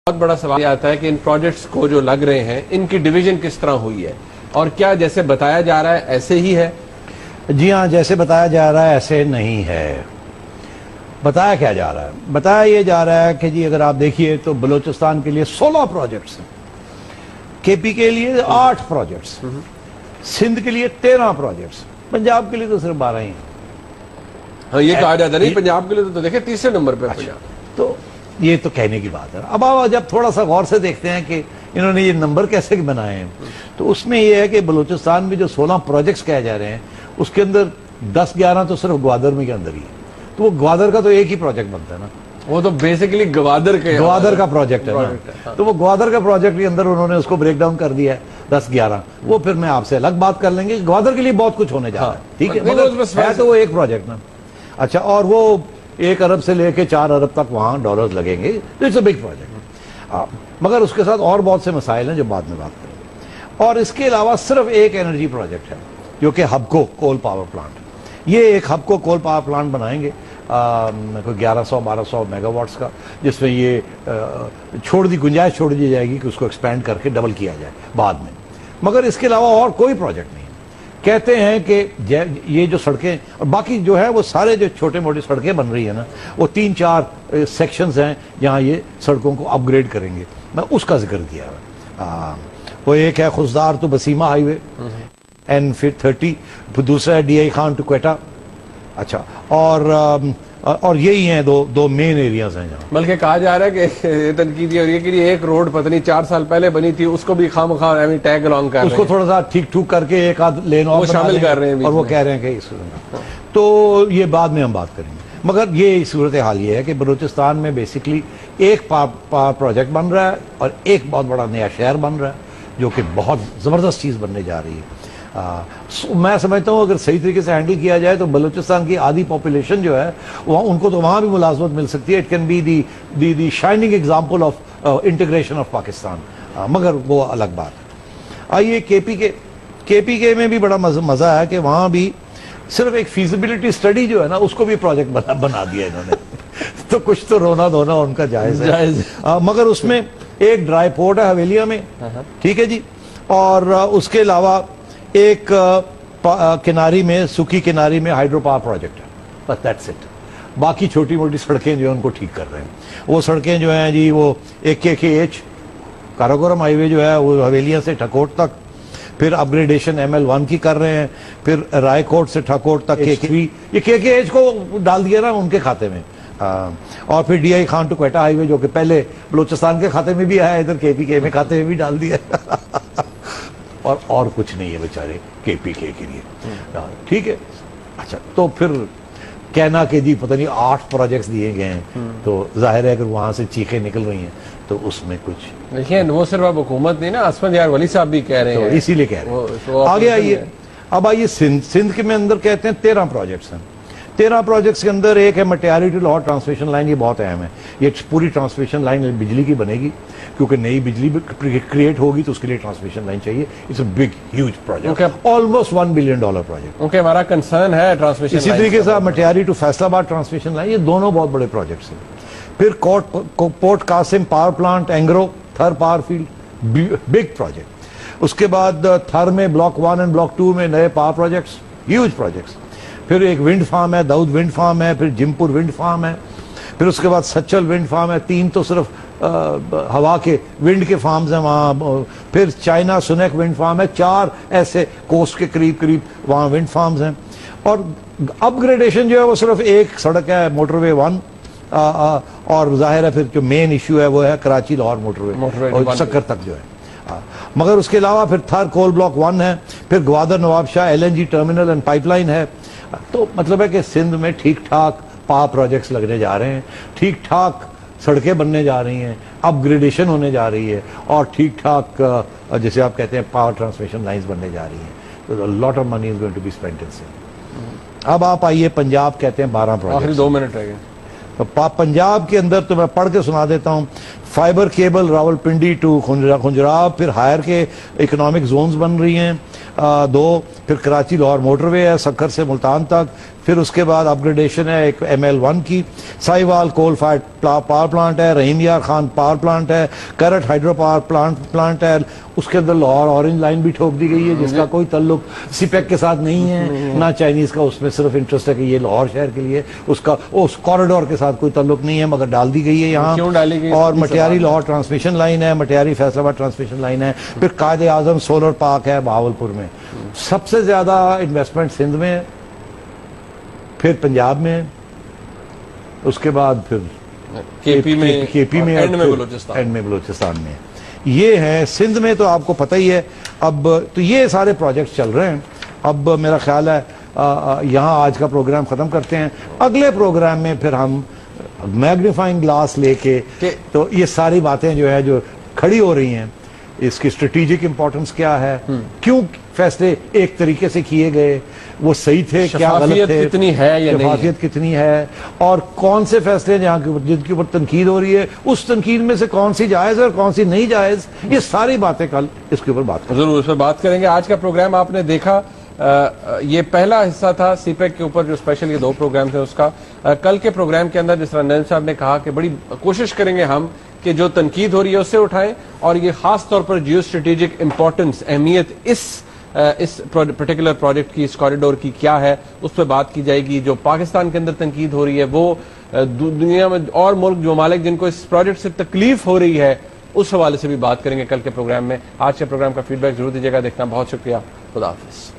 بہت بڑا سوال یہ آتا ہے کہ ان پروجیکٹس کو جو لگ رہے ہیں ان کی ڈویژن کس طرح ہوئی ہے اور کیا جیسے بتایا جا رہا ہے ایسے ہی ہے؟ جی ہاں، جیسے بتایا جا رہا ہے ایسے نہیں ہے۔ بتایا کیا جا رہا ہے؟ بتایا یہ جا رہا ہے کہ جی اگر آپ دیکھیے تو بلوچستان کے لیے 16 پروجیکٹس ہیں، کے پی کے لیے 8 پروجیکٹس، سندھ کے لیے 13 پروجیکٹس، پنجاب کے لیے تو صرف 12 ہی ہیں۔ ہاں یہ کہا جاتا نہیں پنجاب کے لیے تو دیکھیں تیسرے نمبر پہ پنجاب۔ تو یہ تو کہنے کی بات ہے۔ اب آپ جب تھوڑا سا غور سے دیکھتے ہیں کہ انہوں نے یہ نمبر کیسے بنائے ہیں تو اس میں یہ ہے کہ بلوچستان میں جو 16 پروجیکٹس کہے جا رہے ہیں اس کے اندر 10-11 تو صرف گوادر میں کے اندر ہی ہے، تو وہ گوادر کا تو ایک ہی پروجیکٹ بنتا ہے نا، وہ تو بیسیکلی گوادر کا پروجیکٹ ہے نا، تو وہ گوادر کا پروجیکٹ کے اندر انہوں نے اس کو بریک ڈاؤن کر دیا ہے 10-11۔ وہ پھر میں آپ سے الگ بات کر لیں گے، گوادر کے لیے بہت کچھ ہونے جا رہا ہے، ٹھیک ہے، مگر ہے تو وہ ایک پروجیکٹ نا۔ اچھا، اور وہ 1 ارب سے لے کے 4 ارب تک وہاں ڈالرز لگیں گے، اٹس اے بگ پروجیکٹ، مگر اس کے ساتھ اور بہت سے مسائل ہیں جو بعد میں بات کریں گے۔ اور اس کے علاوہ صرف ایک انرجی پروجیکٹ ہے جو کہ ہبکو کول پاور پلانٹ، یہ ایک ہبکو کول پاور پلانٹ بنائیں گے کوئی 1100-1200 میگا واٹس کا، جس میں یہ گنجائش چھوڑ دی جائے گی کہ اس کو ایکسپینڈ کر کے ڈبل کیا جائے بعد میں، مگر اس کے علاوہ اور کوئی پروجیکٹ نہیں۔ کہتے ہیں کہ یہ جو سڑکیں اور باقی جو ہے وہ سارے جو چھوٹے موٹی سڑکیں بن رہی ہیں نا، وہ 3-4 سیکشنز ہیں جہاں یہ سڑکوں کو اپ گریڈ کریں گے، میں اس کا ذکر کیا ہے۔ وہ ایک ہے خزدار تو بسیمہ ہائی وے N30، دوسرا ہے D I Khan to Quetta. اچھا، اور یہی ہیں دو مین ایریاز ہیں جہاں، بلکہ کہا جا رہا ہے کہ تنقیدی اور یہ کہ ایک روڈ پتہ نہیں 4 سال پہلے بنی تھی، اس کو بھی خواہ ٹیگ الانگ کر رہے ہیں، اس کو تھوڑا سا ٹھیک ٹھوک کر کے ایک آدھ لین اور شامل کر رہے ہیں، اور وہ کہہ رہے ہیں کہ اس تو یہ بعد میں ہم بات کریں گے۔ مگر یہ صورتحال یہ ہے کہ بلوچستان میں بیسکلی ایک پروجیکٹ بن رہا ہے اور ایک بہت بڑا نیا شہر بن رہا ہے جو کہ بہت زبردست چیز بننے جا رہی ہے۔ میں سمجھتا ہوں اگر صحیح طریقے سے ہینڈل کیا جائے تو بلوچستان کی آدھی پاپولیشن جو ہے ان کو تو وہاں بھی ملازمت مل سکتی ہے، it can be the shining example of integration of Pakistan, مگر وہ الگ بات ہے۔ آئیے کے پی کے میں بھی بڑا مزہ ہے کہ وہاں بھی صرف ایک فیزیبلٹی اسٹڈی جو ہے نا اس کو بھی پروجیکٹ بنا دیا انہوں نے تو کچھ تو رونا دھونا ان کا جائز ہے، مگر اس میں ایک ڈرائی پورٹ ہے حویلیہ میں، ٹھیک ہے جی، اور اس کے علاوہ ایک کناری میں سکی کناری میں ہائیڈرو پاور پروجیکٹ ہے، بس دیٹس اٹ۔ باقی چھوٹی موٹی سڑکیں جو ہیں ان کو ٹھیک کر رہے ہیں، وہ سڑکیں جو ہیں جی وہ ایک KKH کاراکورم ہائی وے جو ہے وہ حویلیہ سے ٹھکوٹ تک، پھر اپ گریڈیشن ML1 کی کر رہے ہیں، پھر رائے کوٹ سے ٹھکوٹ تک یہ KKH کو ڈال دیا نا ان کے کھاتے میں، اور پھر D I Khan to Quetta highway جو کہ پہلے بلوچستان کے کھاتے میں بھی آیا، ادھر KPK میں کھاتے میں بھی ڈال دیا اور کچھ نہیں ہے بیچارے KPK کے لیے، ٹھیک ہے۔ اچھا، تو پھر کہنا کہ جی پتہ نہیں 8 پروجیکٹس دیے گئے ہیں، تو ظاہر ہے اگر وہاں سے چیخیں نکل رہی ہیں تو اس میں کچھ دیکھیں، وہ صرف اب حکومت نہیں نا، اسفند یار ولی صاحب بھی کہہ رہے ہیں، اسی لیے کہہ رہے ہیں۔ آگے آئیے، اب آئیے سندھ کے میں اندر کہتے ہیں 13 پروجیکٹس ہیں۔ 13 پروجیکٹس کے اندر ایک ہے Matiari to Lahore transmission line, یہ بہت اہم ہے، یہ پوری ٹرانسمیشن لائن بجلی کی بنے گی کیونکہ نئی بجلی کریٹ ہوگی تو اس کے لیے ٹرانسمیشن لائن چاہیے۔ It's a big huge project, almost $1 billion project, کیونکہ ہمارا کنسرن ہے ٹرانسمیشن اسی طریقے سے مٹیاری ٹو فیصل آباد ٹرانسمیشن لائن، یہ دونوں بہت بڑے پروجیکٹس ہیں۔ پھر port Qasim power plant Engro Thar power field, big project. اس کے بعد تھر میں بلاک 1 اور بلاک 2 میں نئے پاور پروجیکٹس، ہیوج پروجیکٹس۔ پھر ایک ونڈ فارم ہے، داؤد ونڈ فارم ہے، پھر جمپور ونڈ فارم ہے، پھر اس کے بعد سچل ونڈ فارم ہے، 3 تو صرف ہوا کے ونڈ کے فارمز ہیں وہاں، پھر چائنا سنیک ونڈ فارم ہے، 4 ایسے کوسٹ کے قریب وہاں ونڈ فارمز ہیں۔ اور اپ گریڈیشن جو ہے وہ صرف ایک سڑک ہے موٹر وے 1، اور ظاہر ہے پھر جو مین ایشو ہے وہ ہے کراچی لاہور موٹر وے سکر تک جو ہے، مگر اس کے علاوہ پھر تھر کول بلاک 1 ہے، پھر گوادر نواب شاہ LNG terminal and pipe line ہے۔ تو مطلب ہے کہ سندھ میں ٹھیک ٹھاک پاور پروجیکٹس لگنے جا رہے ہیں، ٹھیک ٹھاک سڑکیں بننے جا رہی ہیں، اپ گریڈیشن ہونے جا رہی ہے، اور ٹھیک ٹھاک جیسے آپ کہتے ہیں پاور ٹرانسمیشن لائنز بننے جا رہی ہیں۔ تو lot of money is going to be spent in Sindh. اب آپ آئیے پنجاب، کہتے ہیں 12 پروجیکٹ، آخری 2 منٹ رہ گئے۔ پنجاب کے اندر تو میں پڑھ کے سنا دیتا ہوں، fibre cable Rawal Pindi to Khunjerab, پھر ہائر کے اکنامک زونز بن رہی ہیں 2، پھر کراچی لاہور موٹر وے ہے سکر سے ملتان تک، پھر اس کے بعد اپ گریڈیشن ہے ایک ML1 کی، سائیوال کول فائر پاور پلانٹ ہے، رحیم یار خان پاور پلانٹ ہے، کرٹ ہائیڈرو پاور پلانٹ ہے، اس کے اندر لاہور اورنج لائن بھی ٹھوک دی گئی ہے جس کا کوئی تعلق سپیک کے ساتھ نہیں ہے، نہ چائنیز کا اس میں صرف انٹرسٹ ہے کہ یہ لاہور شہر کے لیے، اس کا اس کوریڈور کے ساتھ کوئی تعلق نہیں ہے مگر ڈال دی گئی ہے یہاں۔ کیوں ڈالی گئی؟ اور مٹیاری لاہور ٹرانسمیشن لائن ہے، مٹیاری فیصل آباد ٹرانسمیشن لائن ہے، پھر قائد اعظم سولر پارک ہے بہاولپور میں۔ سب سے زیادہ انویسٹمنٹ سندھ میں ہے، پھر پنجاب میں، اس کے بعد پھر کے پی میں، اینڈ میں بلوچستان میں۔ یہ ہے سندھ میں تو آپ کو پتہ ہی ہے۔ اب تو یہ سارے پروجیکٹس چل رہے ہیں۔ اب میرا خیال ہے یہاں آج کا پروگرام ختم کرتے ہیں، اگلے پروگرام میں پھر ہم میگنیفائنگ گلاس لے کے تو یہ ساری باتیں جو ہے جو کھڑی ہو رہی ہیں، اس کی اسٹریٹجک امپورٹنس کیا ہے، کیوں فیصلے ایک طریقے سے کیے گئے، وہ صحیح تھے کیا غلط تھے، کتنی ہے یا نہیں، شفافیت کتنی ہے، اور کون سے فیصلے جہاں جن کے اوپر تنقید ہو رہی ہے اس تنقید میں سے کون سی جائز ہے اور کون سی نہیں جائز، یہ ساری باتیں کل اس کے اوپر بات کریں گے۔ ضرور اس پر بات کریں گے۔ آج کا پروگرام آپ نے دیکھا، یہ پہلا حصہ تھا سی پیک کے اوپر جو اسپیشل یہ 2 پروگرام تھے اس کا۔ کل کے پروگرام کے اندر جس طرح نین صاحب نے کہا کہ بڑی کوشش کریں گے ہم کہ جو تنقید ہو رہی ہے اسے اٹھائیں، اور یہ خاص طور پر جیو اسٹریٹجک امپورٹنس، اہمیت اس پرٹیکولر پروجیکٹ کی، اس کوریڈور کی کیا ہے، اس پہ بات کی جائے گی۔ جو پاکستان کے اندر تنقید ہو رہی ہے وہ دنیا میں اور ملک جو ممالک جن کو اس پروجیکٹ سے تکلیف ہو رہی ہے اس حوالے سے بھی بات کریں گے کل کے پروگرام میں۔ آج کے پروگرام کا فیڈ بیک ضرور دیجیے گا۔ دیکھنا بہت شکریہ، خدا حافظ۔